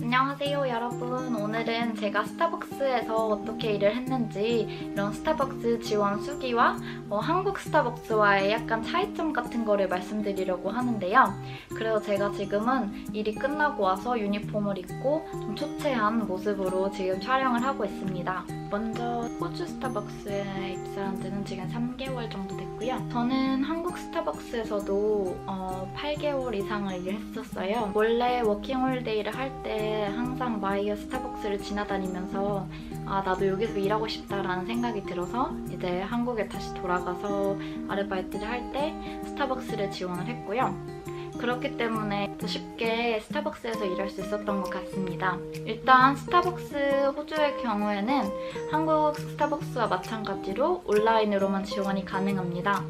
안녕하세요 여러분. 오늘은 제가 스타벅스에서 어떻게 일을 했는지 이런 스타벅스 지원 수기와 한국 스타벅스와의 약간 차이점 같은 거를 말씀드리려고 하는데요. 그래서 제가 지금은 일이 끝나고 와서 유니폼을 입고 좀 초췌한 모습으로 지금 촬영을 하고 있습니다. 먼저 호주 스타벅스에 입사한 지는 지금 3개월 정도 됐고요. 저는 한국 스타벅스에서도 8개월 이상을 일했었어요. 원래 워킹홀리데이를 할 때 항상 마이어 스타벅스를 지나다니면서 나도 여기서 일하고 싶다라는 생각이 들어서 이제 한국에 다시 돌아가서 아르바이트를 할 때 스타벅스를 지원을 했고요. 그렇기 때문에 더 쉽게 스타벅스에서 일할 수 있었던 것 같습니다. 일단 스타벅스 호주의 경우에는 한국 스타벅스와 마찬가지로 온라인으로만 지원이 가능합니다.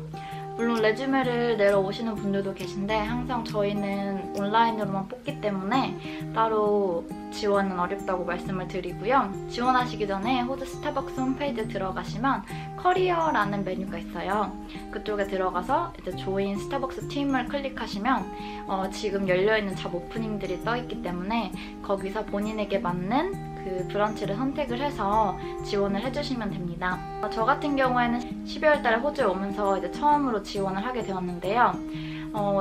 물론 레주메를 내러 오시는 분들도 계신데 항상 저희는 온라인으로만 뽑기 때문에 따로 지원은 어렵다고 말씀을 드리고요. 지원하시기 전에 호주 스타벅스 홈페이지에 들어가시면 커리어라는 메뉴가 있어요. 그쪽에 들어가서 이제 조인 스타벅스 팀을 클릭하시면 지금 열려있는 잡 오프닝들이 떠있기 때문에 거기서 본인에게 맞는 그 브런치를 선택을 해서 지원을 해주시면 됩니다. 저 같은 경우에는 12월 달에 호주에 오면서 이제 처음으로 지원을 하게 되었는데요.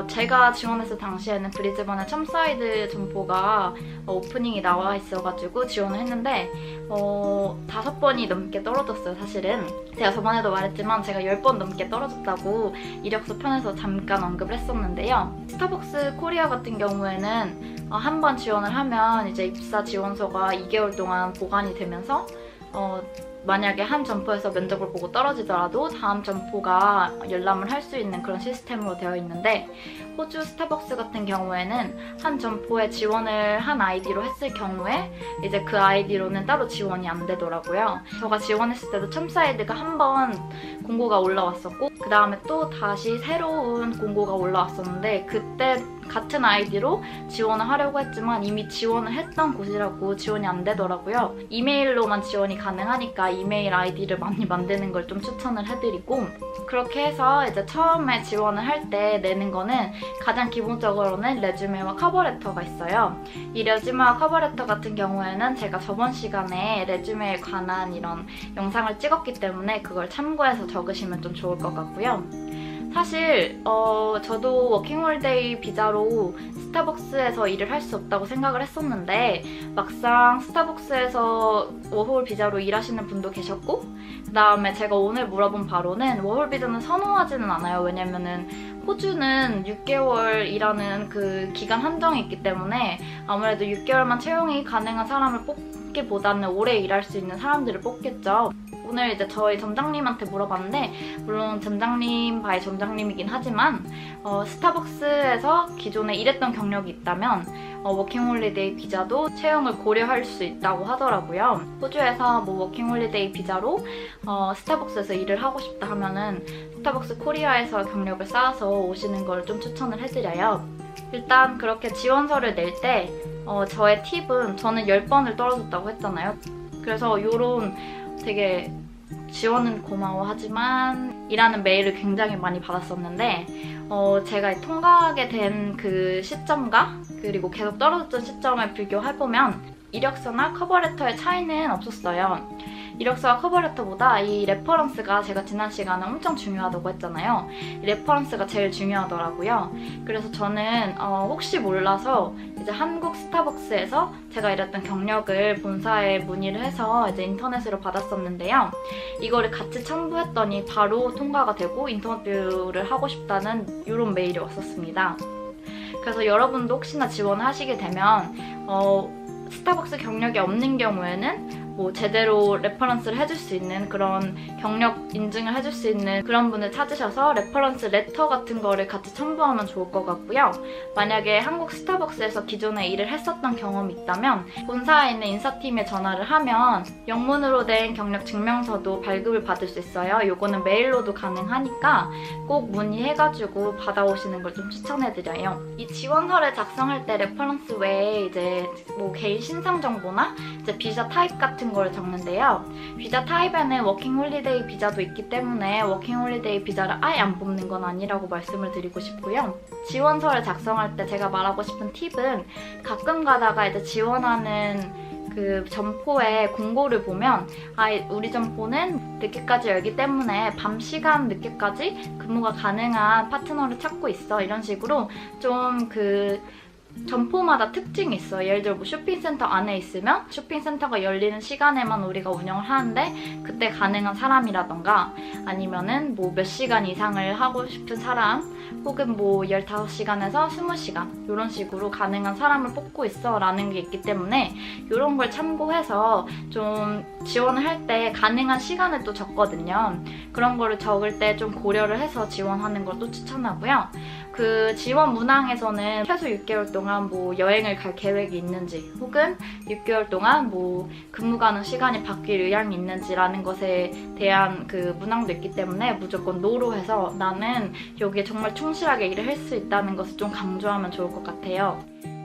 제가 지원했을 당시에는 브리즈번의 첨사이드 점포가 오프닝이 나와 있어가지고 지원을 했는데 5번이 넘게 떨어졌어요. 사실은 제가 저번에도 말했지만 제가 10번 넘게 떨어졌다고 이력서 편에서 잠깐 언급을 했었는데요. 스타벅스 코리아 같은 경우에는 한 번 지원을 하면 이제 입사 지원서가 2개월 동안 보관이 되면서 만약에 한 점포에서 면접을 보고 떨어지더라도 다음 점포가 열람을 할 수 있는 그런 시스템으로 되어 있는데 호주 스타벅스 같은 경우에는 한 점포에 지원을 한 아이디로 했을 경우에 이제 그 아이디로는 따로 지원이 안 되더라고요. 제가 지원했을 때도 첨사이드가 한 번 공고가 올라왔었고 그 다음에 또 다시 새로운 공고가 올라왔었는데 그때 같은 아이디로 지원을 하려고 했지만 이미 지원을 했던 곳이라고 지원이 안 되더라고요. 이메일로만 지원이 가능하니까 이메일 아이디를 많이 만드는 걸 좀 추천을 해드리고 그렇게 해서 이제 처음에 지원을 할 때 내는 거는 가장 기본적으로는 레주메와 커버레터가 있어요. 이 레주메와 커버레터 같은 경우에는 제가 저번 시간에 레주메에 관한 이런 영상을 찍었기 때문에 그걸 참고해서 적으시면 좀 좋을 것 같고요. 사실 저도 워킹홀리데이 비자로 스타벅스에서 일을 할 수 없다고 생각을 했었는데 막상 스타벅스에서 워홀 비자로 일하시는 분도 계셨고 그 다음에 제가 오늘 물어본 바로는 워홀 비자는 선호하지는 않아요. 왜냐면은 호주는 6개월이라는 그 기간 한정이 있기 때문에 아무래도 6개월만 채용이 가능한 사람을 뽑기보다는 오래 일할 수 있는 사람들을 뽑겠죠. 오늘 이제 저희 점장님한테 물어봤는데 물론 점장님 바이 점장님이긴 하지만 스타벅스에서 기존에 일했던 경력이 있다면 워킹홀리데이 비자도 채용을 고려할 수 있다고 하더라고요. 호주에서 뭐 워킹홀리데이 비자로 스타벅스에서 일을 하고 싶다 하면은 스타벅스 코리아에서 경력을 쌓아서 오시는 걸 좀 추천을 해드려요. 일단 그렇게 지원서를 낼 때 저의 팁은 저는 10번을 떨어졌다고 했잖아요. 그래서 요런 되게 지원은 고마워하지만 이라는 메일을 굉장히 많이 받았었는데 제가 통과하게 된 그 시점과 그리고 계속 떨어졌던 시점을 비교해보면 이력서나 커버레터의 차이는 없었어요. 이력서와 커버레터보다 이 레퍼런스가 제가 지난 시간에 엄청 중요하다고 했잖아요. 이 레퍼런스가 제일 중요하더라고요. 그래서 저는 혹시 몰라서 이제 한국 스타벅스에서 제가 일했던 경력을 본사에 문의를 해서 이제 인터넷으로 받았었는데요. 이거를 같이 첨부했더니 바로 통과가 되고 인터뷰를 하고 싶다는 이런 메일이 왔었습니다. 그래서 여러분도 혹시나 지원을 하시게 되면 스타벅스 경력이 없는 경우에는 뭐 제대로 레퍼런스를 해줄 수 있는 그런 경력 인증을 해줄 수 있는 그런 분을 찾으셔서 레퍼런스 레터 같은 거를 같이 첨부하면 좋을 것 같고요. 만약에 한국 스타벅스에서 기존에 일을 했었던 경험이 있다면 본사에 있는 인사팀에 전화를 하면 영문으로 된 경력 증명서도 발급을 받을 수 있어요. 요거는 메일로도 가능하니까 꼭 문의해가지고 받아오시는 걸 좀 추천해드려요. 이 지원서를 작성할 때 레퍼런스 외에 이제 뭐 개인 신상 정보나 이제 비자 타입 같은 같은 걸 적는데요. 비자 타입에는 워킹홀리데이 비자도 있기 때문에 워킹홀리데이 비자를 아예 안 뽑는 건 아니라고 말씀을 드리고 싶고요. 지원서를 작성할 때 제가 말하고 싶은 팁은 가끔 가다가 이제 지원하는 그 점포에 공고를 보면 우리 점포는 늦게까지 열기 때문에 밤 시간 늦게까지 근무가 가능한 파트너를 찾고 있어, 이런 식으로 좀 그 점포마다 특징이 있어요. 예를 들어 뭐 쇼핑센터 안에 있으면 쇼핑센터가 열리는 시간에만 우리가 운영을 하는데 그때 가능한 사람이라던가, 아니면은 뭐 몇 시간 이상을 하고 싶은 사람, 혹은 뭐 15시간에서 20시간 이런 식으로 가능한 사람을 뽑고 있어 라는 게 있기 때문에 이런 걸 참고해서 좀 지원을 할 때 가능한 시간을 또 적거든요. 그런 거를 적을 때 좀 고려를 해서 지원하는 걸 또 추천하고요. 그 지원 문항에서는 최소 6개월 동안 뭐 여행을 갈 계획이 있는지, 혹은 6개월 동안 뭐 근무 가능 시간이 바뀔 의향이 있는지라는 것에 대한 그 문항도 있기 때문에 무조건 NO로 해서 나는 여기에 정말 충실하게 일을 할 수 있다는 것을 좀 강조하면 좋을 것 같아요.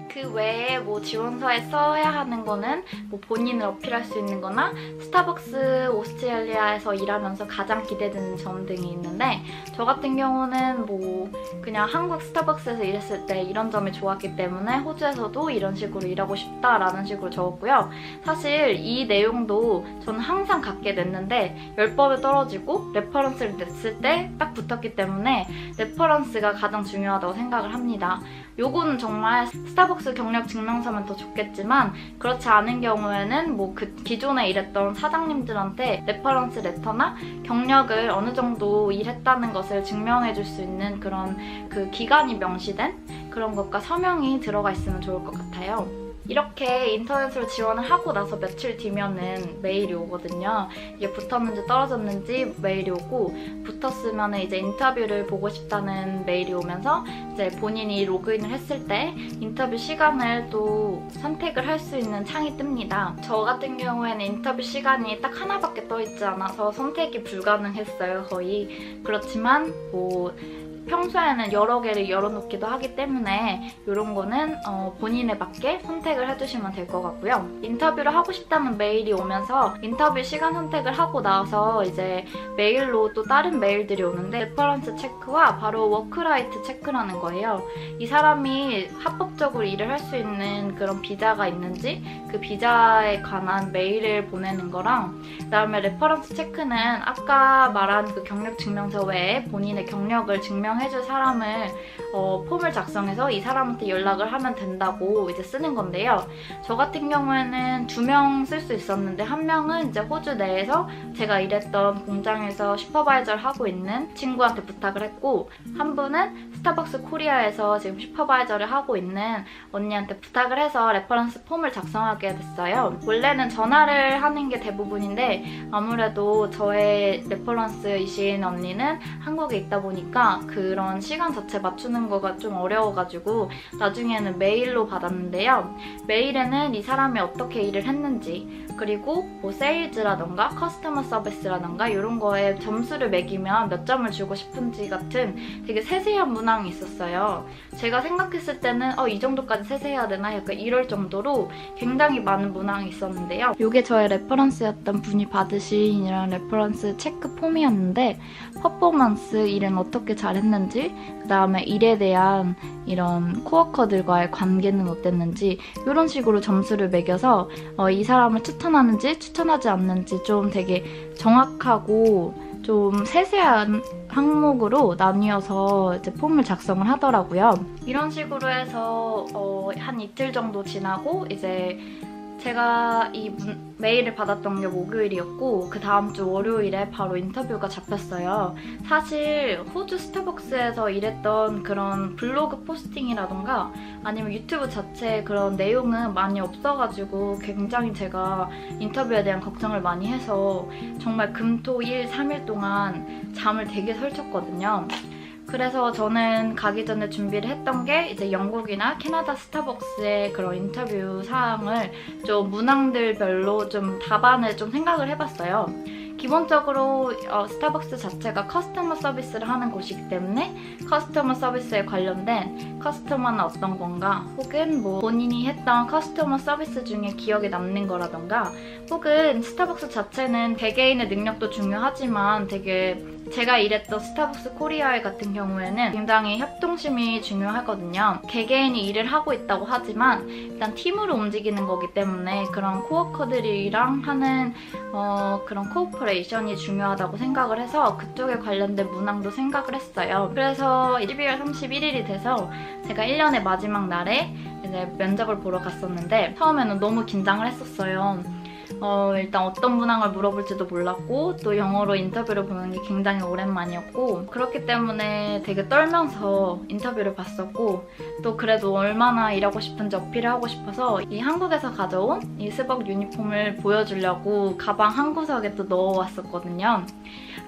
그 외에 뭐 지원서에 써야 하는 거는 뭐 본인을 어필할 수 있는 거나 스타벅스 오스트레일리아에서 일하면서 가장 기대되는 점 등이 있는데, 저 같은 경우는 뭐 그냥 한국 스타벅스에서 일했을 때 이런 점이 좋았기 때문에 호주에서도 이런 식으로 일하고 싶다라는 식으로 적었고요. 사실 이 내용도 저는 항상 갖게 됐는데 10번을 떨어지고 레퍼런스를 냈을 때 딱 붙었기 때문에 레퍼런스가 가장 중요하다고 생각을 합니다. 요거는 정말 스타벅스 경력 증명서면 더 좋겠지만, 그렇지 않은 경우에는 뭐 그 기존에 일했던 사장님들한테 레퍼런스 레터나 경력을 어느 정도 일했다는 것을 증명해줄 수 있는 그런 그 기간이 명시된 그런 것과 서명이 들어가 있으면 좋을 것 같아요. 이렇게 인터넷으로 지원을 하고 나서 며칠 뒤면은 메일이 오거든요. 이게 붙었는지 떨어졌는지 메일이 오고, 붙었으면 이제 인터뷰를 보고 싶다는 메일이 오면서 이제 본인이 로그인을 했을 때 인터뷰 시간을 또 선택을 할 수 있는 창이 뜹니다. 저 같은 경우에는 인터뷰 시간이 딱 하나밖에 떠있지 않아서 선택이 불가능했어요, 거의. 그렇지만 뭐 평소에는 여러 개를 열어놓기도 하기 때문에 이런 거는 본인에 맞게 선택을 해주시면 될 것 같고요. 인터뷰를 하고 싶다는 메일이 오면서 인터뷰 시간 선택을 하고 나서 이제 메일로 또 다른 메일들이 오는데, 레퍼런스 체크와 바로 워크라이트 체크라는 거예요. 이 사람이 합법적으로 일을 할 수 있는 그런 비자가 있는지 그 비자에 관한 메일을 보내는 거랑, 그다음에 레퍼런스 체크는 아까 말한 그 경력 증명서 외에 본인의 경력을 증명해줄 사람을 폼을 작성해서 이 사람한테 연락을 하면 된다고 이제 쓰는 건데요. 저 같은 경우에는 2명 쓸 수 있었는데, 1명은 이제 호주 내에서 제가 일했던 공장에서 슈퍼바이저를 하고 있는 친구한테 부탁을 했고, 한 분은 스타벅스 코리아에서 지금 슈퍼바이저를 하고 있는 언니한테 부탁을 해서 레퍼런스 폼을 작성하게 됐어요. 원래는 전화를 하는 게 대부분인데 아무래도 저의 레퍼런스이신 언니는 한국에 있다 보니까 그런 시간 자체 맞추는 거가 좀 어려워가지고 나중에는 메일로 받았는데요. 메일에는 이 사람이 어떻게 일을 했는지, 그리고 뭐 세일즈라던가 커스터머 서비스라던가 이런 거에 점수를 매기면 몇 점을 주고 싶은지 같은 되게 세세한 문항이 있었어요. 제가 생각했을 때는 이 정도까지 세세해야 되나? 약간 이럴 정도로 굉장히 많은 문항이 있었는데요. 이게 저의 레퍼런스였던 분이 받으신 이런 레퍼런스 체크 폼이었는데, 퍼포먼스, 일은 어떻게 잘했는지, 그 다음에 일에 대한 이런 코워커들과의 관계는 어땠는지 이런 식으로 점수를 매겨서 이 사람을 추천하는지 추천하지 않는지 좀 되게 정확하고 좀 세세한 항목으로 나뉘어서 이제 폼을 작성을 하더라고요. 이런 식으로 해서 한 이틀 정도 지나고 이제 제가 이 메일을 받았던 게 목요일이었고, 그 다음 주 월요일에 바로 인터뷰가 잡혔어요. 사실 호주 스타벅스에서 일했던 그런 블로그 포스팅이라던가 아니면 유튜브 자체에 그런 내용은 많이 없어가지고 굉장히 제가 인터뷰에 대한 걱정을 많이 해서 정말 금, 토, 일 3일 동안 잠을 되게 설쳤거든요. 그래서 저는 가기 전에 준비를 했던 게 이제 영국이나 캐나다 스타벅스의 그런 인터뷰 사항을 좀 문항들별로 좀 답안을 좀 생각을 해봤어요. 기본적으로 스타벅스 자체가 커스터머 서비스를 하는 곳이기 때문에 커스터머 서비스에 관련된 커스터머는 어떤 건가, 혹은 뭐 본인이 했던 커스터머 서비스 중에 기억에 남는 거라던가, 혹은 스타벅스 자체는 개개인의 능력도 중요하지만 되게 제가 일했던 스타벅스 코리아 같은 경우에는 굉장히 협동심이 중요하거든요. 개개인이 일을 하고 있다고 하지만 일단 팀으로 움직이는 거기 때문에 그런 코워커들이랑 하는 그런 코오퍼레이션이 중요하다고 생각을 해서 그쪽에 관련된 문항도 생각을 했어요. 그래서 12월 31일이 돼서 제가 1년의 마지막 날에 이제 면접을 보러 갔었는데 처음에는 너무 긴장을 했었어요. 일단 어떤 문항을 물어볼지도 몰랐고 또 영어로 인터뷰를 보는 게 굉장히 오랜만이었고 그렇기 때문에 되게 떨면서 인터뷰를 봤었고 또 그래도 얼마나 일하고 싶은지 어필을 하고 싶어서 이 한국에서 가져온 이 스벅 유니폼을 보여주려고 가방 한 구석에 또 넣어왔었거든요.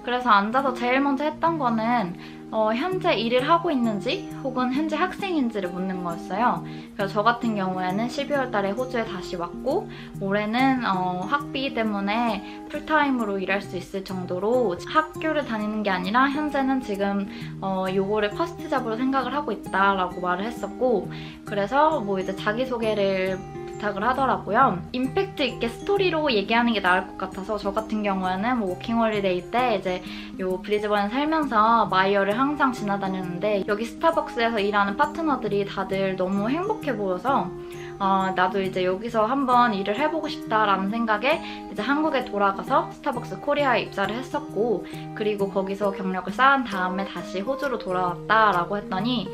그래서 앉아서 제일 먼저 했던 거는 현재 일을 하고 있는지 혹은 현재 학생인지를 묻는 거였어요. 그래서 저 같은 경우에는 12월 달에 호주에 다시 왔고 올해는 학비 때문에 풀타임으로 일할 수 있을 정도로 학교를 다니는 게 아니라 현재는 지금 요거를 퍼스트 잡으로 생각을 하고 있다라고 말을 했었고 그래서 뭐 이제 자기소개를 부탁을 하더라고요. 임팩트 있게 스토리로 얘기하는 게 나을 것 같아서 저 같은 경우에는 뭐 워킹홀리데이 때 이제 요 브리즈번에 살면서 마이어를 항상 지나다녔는데 여기 스타벅스에서 일하는 파트너들이 다들 너무 행복해 보여서 나도 이제 여기서 한번 일을 해보고 싶다라는 생각에 이제 한국에 돌아가서 스타벅스 코리아에 입사를 했었고 그리고 거기서 경력을 쌓은 다음에 다시 호주로 돌아왔다라고 했더니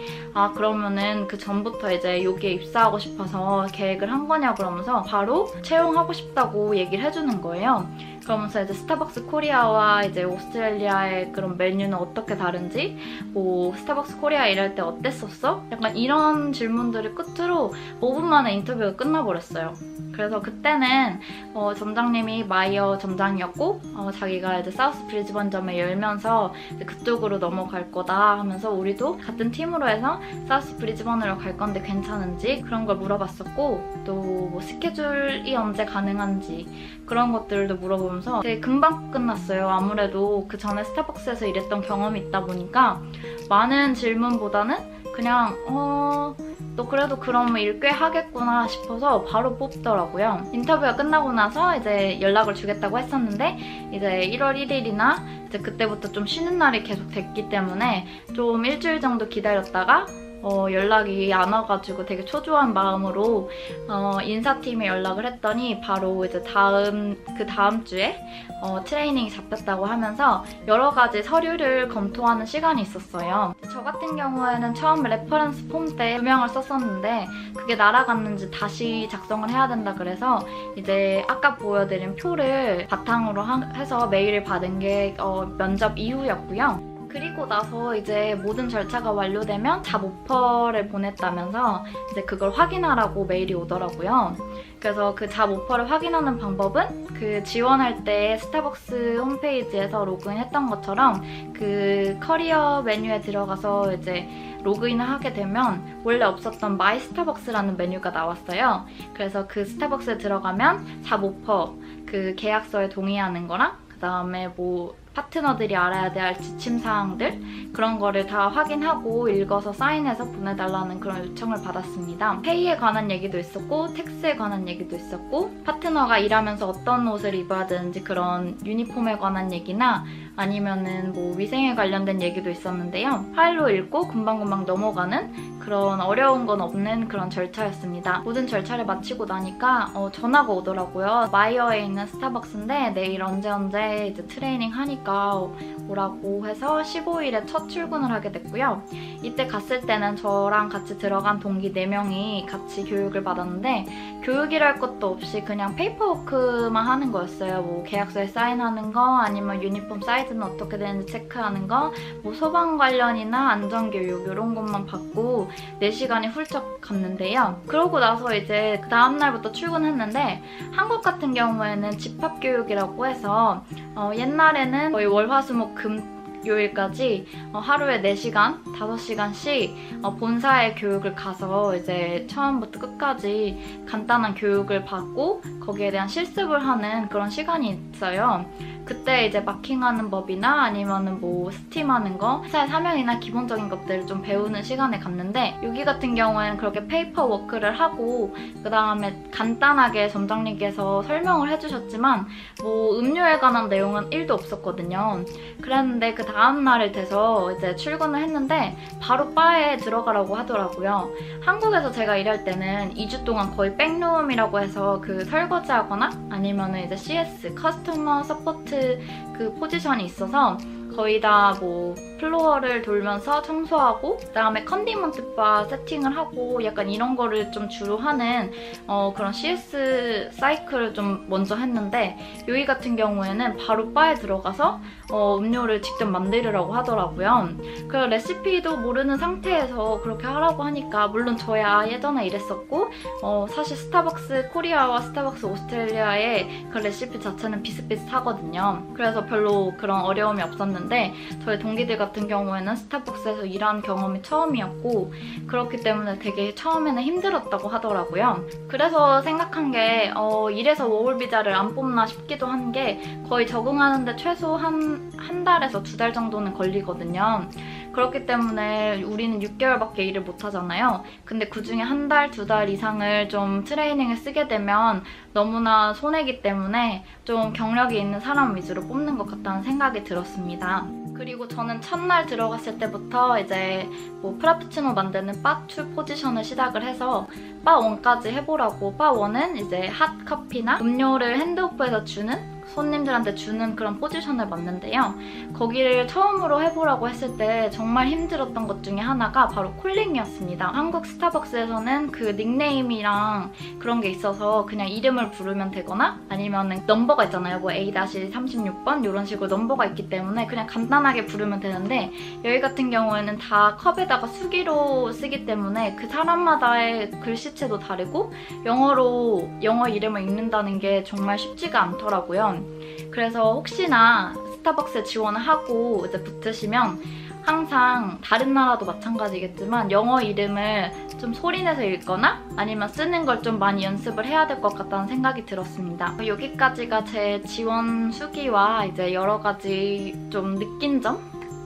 그러면은 그 전부터 이제 여기에 입사하고 싶어서 계획을 한 거냐 그러면서 바로 채용하고 싶다고 얘기를 해주는 거예요. 그러면서 이제 스타벅스 코리아와 이제 오스트레일리아의 그런 메뉴는 어떻게 다른지, 뭐 스타벅스 코리아 일할 때 어땠었어? 약간 이런 질문들을 끝으로 5분 만에 인터뷰가 끝나버렸어요. 그래서 그때는 점장님이 마이어 점장이었고 자기가 이제 사우스 브리즈번점에 열면서 이제 그쪽으로 넘어갈 거다 하면서 우리도 같은 팀으로 해서 사우스 브리즈번으로 갈 건데 괜찮은지 그런 걸 물어봤었고 또 뭐 스케줄이 언제 가능한지 그런 것들도 물어보면서 되게 금방 끝났어요. 아무래도 그 전에 스타벅스에서 일했던 경험이 있다 보니까 많은 질문보다는 그냥 너 그래도 그럼 일 꽤 하겠구나 싶어서 바로 뽑더라고요. 인터뷰가 끝나고 나서 이제 연락을 주겠다고 했었는데 이제 1월 1일이나 이제 그때부터 좀 쉬는 날이 계속 됐기 때문에 좀 일주일 정도 기다렸다가 연락이 안 와가지고 되게 초조한 마음으로 인사팀에 연락을 했더니 바로 이제 그 다음 주에 트레이닝이 잡혔다고 하면서 여러 가지 서류를 검토하는 시간이 있었어요. 저 같은 경우에는 처음 레퍼런스 폼 때 2명을 썼었는데 그게 날아갔는지 다시 작성을 해야 된다 그래서 이제 아까 보여드린 표를 바탕으로 해서 메일을 받은 게 면접 이후였고요. 그리고 나서 이제 모든 절차가 완료되면 잡 오퍼를 보냈다면서 이제 그걸 확인하라고 메일이 오더라고요. 그래서 그 잡 오퍼를 확인하는 방법은 그 지원할 때 스타벅스 홈페이지에서 로그인했던 것처럼 그 커리어 메뉴에 들어가서 이제 로그인을 하게 되면 원래 없었던 마이 스타벅스라는 메뉴가 나왔어요. 그래서 그 스타벅스에 들어가면 잡 오퍼 그 계약서에 동의하는 거랑 그다음에 뭐 파트너들이 알아야 될 지침사항들 그런 거를 다 확인하고 읽어서 사인해서 보내달라는 그런 요청을 받았습니다. 페이에 관한 얘기도 있었고 텍스에 관한 얘기도 있었고 파트너가 일하면서 어떤 옷을 입어야 되는지 그런 유니폼에 관한 얘기나 아니면은 뭐 위생에 관련된 얘기도 있었는데요. 파일로 읽고 금방금방 넘어가는 그런 어려운 건 없는 그런 절차였습니다. 모든 절차를 마치고 나니까 전화가 오더라고요. 마이어에 있는 스타벅스인데 내일 언제 이제 트레이닝 하니까 오라고 해서 15일에 첫 출근을 하게 됐고요. 이때 갔을 때는 저랑 같이 들어간 동기 4명이 같이 교육을 받았는데 교육이랄 것도 없이 그냥 페이퍼워크만 하는 거였어요. 뭐 계약서에 사인하는 거 아니면 유니폼 사이즈는 어떻게 되는지 체크하는 거 뭐 소방 관련이나 안전교육 이런 것만 받고 4시간이 훌쩍 갔는데요. 그러고 나서 이제 그 다음날부터 출근했는데 한국 같은 경우에는 집합교육이라고 해서 옛날에는 거의 월화수목금 요일까지 하루에 4시간, 5시간씩 본사의 교육을 가서 이제 처음부터 끝까지 간단한 교육을 받고 거기에 대한 실습을 하는 그런 시간이 있어요. 그때 이제 마킹하는 법이나 아니면은 뭐 스팀하는 거, 회사의 사명이나 기본적인 것들을 좀 배우는 시간을 갖는데 여기 같은 경우에는 그렇게 페이퍼 워크를 하고 그 다음에 간단하게 점장님께서 설명을 해주셨지만 뭐 음료에 관한 내용은 1도 없었거든요. 그랬는데 그 다음날이 돼서 이제 출근을 했는데 바로 바에 들어가라고 하더라고요. 한국에서 제가 일할 때는 2주 동안 거의 백룸이라고 해서 그 설거지하거나 아니면 이제 CS, 커스터머 서포트 그 포지션이 있어서 거의 다 뭐 플로어를 돌면서 청소하고 그다음에 컨디먼트 바 세팅을 하고 약간 이런 거를 좀 주로 하는 그런 CS 사이클을 좀 먼저 했는데 여기 같은 경우에는 바로 바에 들어가서 음료를 직접 만들으라고 하더라고요. 그 레시피도 모르는 상태에서 그렇게 하라고 하니까 물론 저야 예전에 일했었고 사실 스타벅스 코리아와 스타벅스 오스트레일리아의 그 레시피 자체는 비슷비슷하거든요. 그래서 별로 그런 어려움이 없었는데 저희 동기들 같은 경우에는 스타벅스에서 일한 경험이 처음이었고 그렇기 때문에 되게 처음에는 힘들었다고 하더라고요. 그래서 생각한 게 이래서 워홀 비자를 안 뽑나 싶기도 한 게 거의 적응하는데 최소 한 달에서 2달 정도는 걸리거든요. 그렇기 때문에 우리는 6개월밖에 일을 못 하잖아요. 근데 그중에 한 달, 2달 이상을 좀 트레이닝을 쓰게 되면 너무나 손해기 때문에 좀 경력이 있는 사람 위주로 뽑는 것 같다는 생각이 들었습니다. 그리고 저는 첫날 들어갔을 때부터 이제 뭐 프라푸치노 만드는 바2 포지션을 시작을 해서 바1까지 해보라고. 바1은 이제 핫 커피나 음료를 핸드오프에서 주는 손님들한테 주는 그런 포지션을 맡는데요. 거기를 처음으로 해보라고 했을 때 정말 힘들었던 것 중에 하나가 바로 콜링이었습니다. 한국 스타벅스에서는 그 닉네임이랑 그런 게 있어서 그냥 이름을 부르면 되거나 아니면 넘버가 있잖아요. 뭐 A-36번 이런 식으로 넘버가 있기 때문에 그냥 간단하게 부르면 되는데 여기 같은 경우에는 다 컵에다가 수기로 쓰기 때문에 그 사람마다의 글씨체도 다르고 영어 이름을 읽는다는 게 정말 쉽지가 않더라고요. 그래서 혹시나 스타벅스에 지원을 하고 이제 붙으시면 항상 다른 나라도 마찬가지겠지만 영어 이름을 좀 소리내서 읽거나 아니면 쓰는 걸 좀 많이 연습을 해야 될 것 같다는 생각이 들었습니다. 여기까지가 제 지원 수기와 이제 여러 가지 좀 느낀 점?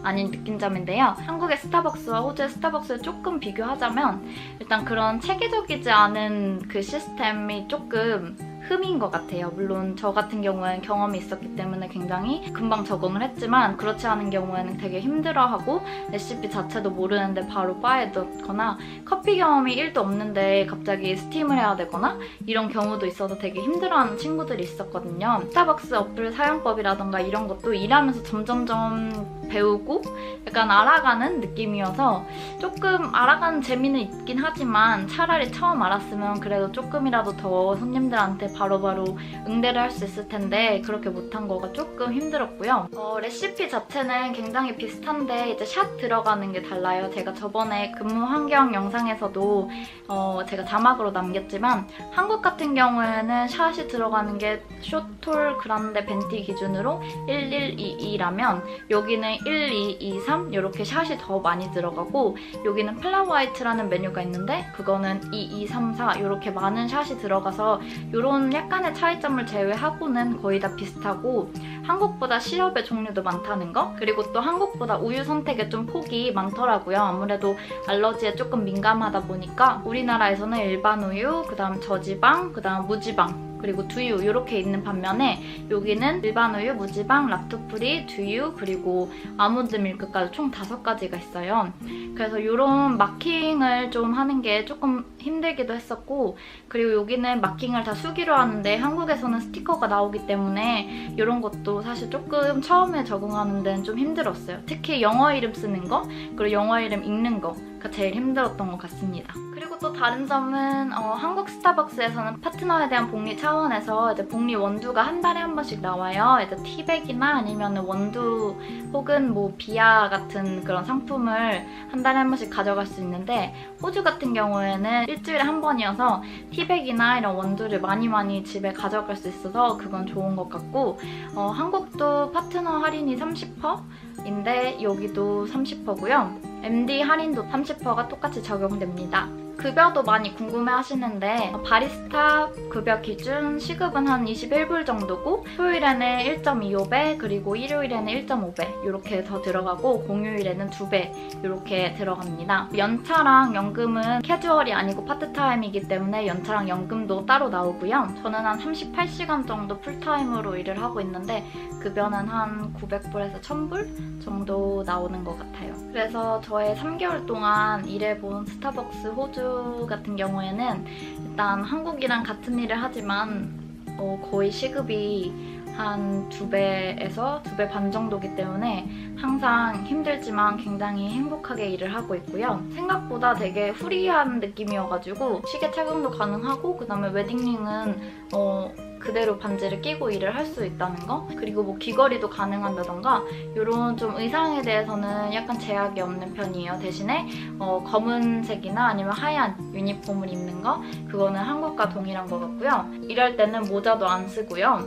아닌 느낀 점인데요. 한국의 스타벅스와 호주의 스타벅스를 조금 비교하자면 일단 그런 체계적이지 않은 그 시스템이 조금 흠인 것 같아요. 물론 저 같은 경우에는 경험이 있었기 때문에 굉장히 금방 적응을 했지만 그렇지 않은 경우에는 되게 힘들어하고 레시피 자체도 모르는데 바로 바에 넣거나 커피 경험이 1도 없는데 갑자기 스팀을 해야 되거나 이런 경우도 있어서 되게 힘들어하는 친구들이 있었거든요. 스타벅스 어플 사용법이라던가 이런 것도 일하면서 점점점 배우고 약간 알아가는 느낌이어서 조금 알아가는 재미는 있긴 하지만 차라리 처음 알았으면 그래도 조금이라도 더 손님들한테 바로바로 응대를 할 수 있을 텐데 그렇게 못한 거가 조금 힘들었고요. 레시피 자체는 굉장히 비슷한데 이제 샷 들어가는 게 달라요. 제가 저번에 근무 환경 영상에서도 제가 자막으로 남겼지만 한국 같은 경우에는 샷이 들어가는 게 쇼톨 그란데 벤티 기준으로 1122라면 여기는 1223 이렇게 샷이 더 많이 들어가고 여기는 플라워 화이트라는 메뉴가 있는데 그거는 2234 이렇게 많은 샷이 들어가서 이런 약간의 차이점을 제외하고는 거의 다 비슷하고 한국보다 시럽의 종류도 많다는 거 그리고 또 한국보다 우유 선택에 좀 폭이 많더라고요. 아무래도 알러지에 조금 민감하다 보니까 우리나라에서는 일반 우유, 그 다음 저지방, 그 다음 무지방 그리고 두유 이렇게 있는 반면에 여기는 일반 우유, 무지방, 락토프리, 두유 그리고 아몬드 밀크까지 총 5가지가 있어요. 그래서 이런 마킹을 좀 하는 게 조금 힘들기도 했었고 그리고 여기는 마킹을 다 수기로 하는데 한국에서는 스티커가 나오기 때문에 이런 것도 사실 조금 처음에 적응하는 데는 좀 힘들었어요. 특히 영어 이름 쓰는 거 그리고 영어 이름 읽는 거가 제일 힘들었던 것 같습니다. 그리고 또 다른 점은 한국 스타벅스에서는 파트너에 대한 복리 차원에서 이제 복리 원두가 한 달에 한 번씩 나와요. 이제 티백이나 아니면 원두 혹은 뭐 비아 같은 그런 상품을 한 달에 한 번씩 가져갈 수 있는데 호주 같은 경우에는 일주일에 한 번이어서 티백이나 이런 원두를 많이 집에 가져갈 수 있어서 그건 좋은 것 같고 한국도 파트너 할인이 30%인데 여기도 30%고요. MD 할인도 30%가 똑같이 적용됩니다. 급여도 많이 궁금해 하시는데 바리스타 급여 기준 시급은 한 21불 정도고 토요일에는 1.25배 그리고 일요일에는 1.5배 이렇게 더 들어가고 공휴일에는 2배 이렇게 들어갑니다. 연차랑 연금은 캐주얼이 아니고 파트타임이기 때문에 연차랑 연금도 따로 나오고요. 저는 한 38시간 정도 풀타임으로 일을 하고 있는데 급여는 한 900불에서 1000불 정도 나오는 것 같아요. 그래서 저의 3개월 동안 일해본 스타벅스 호주 같은 경우에는 일단 한국이랑 같은 일을 하지만 거의 시급이 한 2배에서 2배 반 정도기 때문에 항상 힘들지만 굉장히 행복하게 일을 하고 있고요. 생각보다 되게 프리한 느낌이어가지고 시계 착용도 가능하고 그다음에 웨딩링은 그대로 반지를 끼고 일을 할 수 있다는 거, 그리고 뭐 귀걸이도 가능한다던가 이런 좀 의상에 대해서는 약간 제약이 없는 편이에요. 대신에 검은색이나 아니면 하얀 유니폼을 입는 거, 그거는 한국과 동일한 것 같고요. 일할 때는 모자도 안 쓰고요.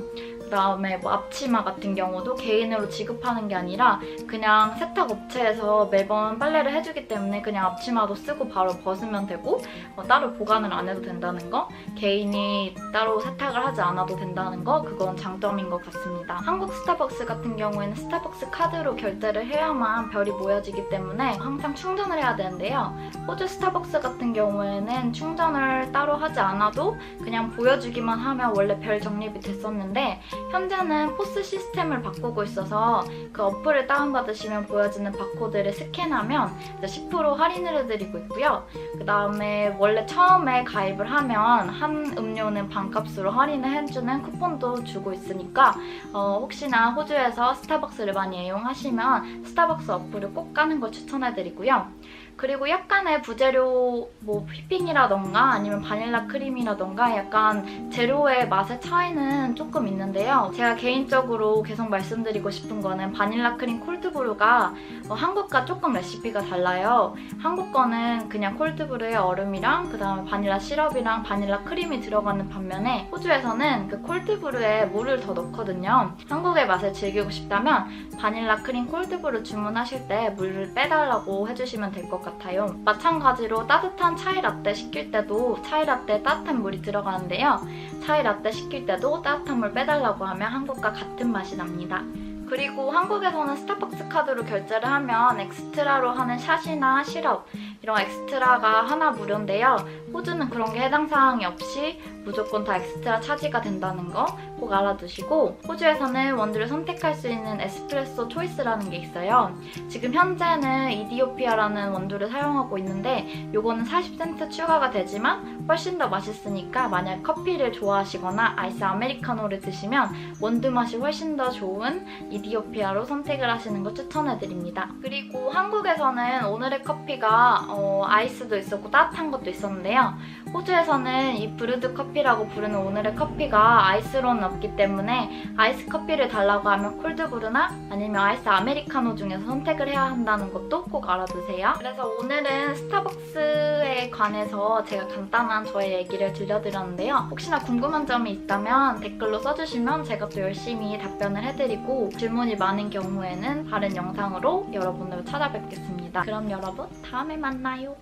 그다음에 뭐 앞치마 같은 경우도 개인으로 지급하는 게 아니라 그냥 세탁업체에서 매번 빨래를 해주기 때문에 그냥 앞치마도 쓰고 바로 벗으면 되고 따로 보관을 안 해도 된다는 거, 개인이 따로 세탁을 하지 않아도 된다는 거, 그건 장점인 것 같습니다. 한국 스타벅스 같은 경우에는 스타벅스 카드로 결제를 해야만 별이 모여지기 때문에 항상 충전을 해야 되는데요. 호주 스타벅스 같은 경우에는 충전을 따로 하지 않아도 그냥 보여주기만 하면 원래 별 적립이 됐었는데 현재는 포스 시스템을 바꾸고 있어서 그 어플을 다운받으시면 보여지는 바코드를 스캔하면 이제 10% 할인을 해드리고 있고요. 그 다음에 원래 처음에 가입을 하면 한 음료는 반값으로 할인을 해주는 쿠폰도 주고 있으니까 혹시나 호주에서 스타벅스를 많이 애용하시면 스타벅스 어플을 꼭 까는 걸 추천해드리고요. 그리고 약간의 부재료 뭐 휘핑이라던가 아니면 바닐라 크림이라던가 약간 재료의 맛의 차이는 조금 있는데요. 제가 개인적으로 계속 말씀드리고 싶은 거는 바닐라 크림 콜드브루가 한국과 조금 레시피가 달라요. 한국 거는 그냥 콜드브루에 얼음이랑 그다음에 바닐라 시럽이랑 바닐라 크림이 들어가는 반면에 호주에서는 그 콜드브루에 물을 더 넣거든요. 한국의 맛을 즐기고 싶다면 바닐라 크림 콜드브루 주문하실 때 물을 빼달라고 해주시면 될 것 같아요. 마찬가지로 따뜻한 차이 라떼 시킬 때도 차이 라떼에 따뜻한 물이 들어가는데요. 차이 라떼 시킬 때도 따뜻한 물 빼달라고 하면 한국과 같은 맛이 납니다. 그리고 한국에서는 스타벅스 카드로 결제를 하면 엑스트라로 하는 샷이나 시럽 이런 엑스트라가 하나 무료인데요. 호주는 그런 게 해당 사항이 없이 무조건 다 엑스트라 차지가 된다는 거 꼭 알아두시고, 호주에서는 원두를 선택할 수 있는 에스프레소 초이스라는 게 있어요. 지금 현재는 이디오피아라는 원두를 사용하고 있는데 요거는 40센트 추가가 되지만 훨씬 더 맛있으니까 만약 커피를 좋아하시거나 아이스 아메리카노를 드시면 원두 맛이 훨씬 더 좋은 이디오피아로 선택을 하시는 거 추천해드립니다. 그리고 한국에서는 오늘의 커피가 아이스도 있었고 따뜻한 것도 있었는데요. 호주에서는 이 브루드 커피라고 부르는 오늘의 커피가 아이스로는 없기 때문에 아이스 커피를 달라고 하면 콜드브루나 아니면 아이스 아메리카노 중에서 선택을 해야 한다는 것도 꼭 알아두세요. 그래서 오늘은 스타벅스에 관해서 제가 간단한 저의 얘기를 들려드렸는데요. 혹시나 궁금한 점이 있다면 댓글로 써주시면 제가 또 열심히 답변을 해드리고 질문이 많은 경우에는 다른 영상으로 여러분을 찾아뵙겠습니다. 그럼 여러분 다음에 만나요.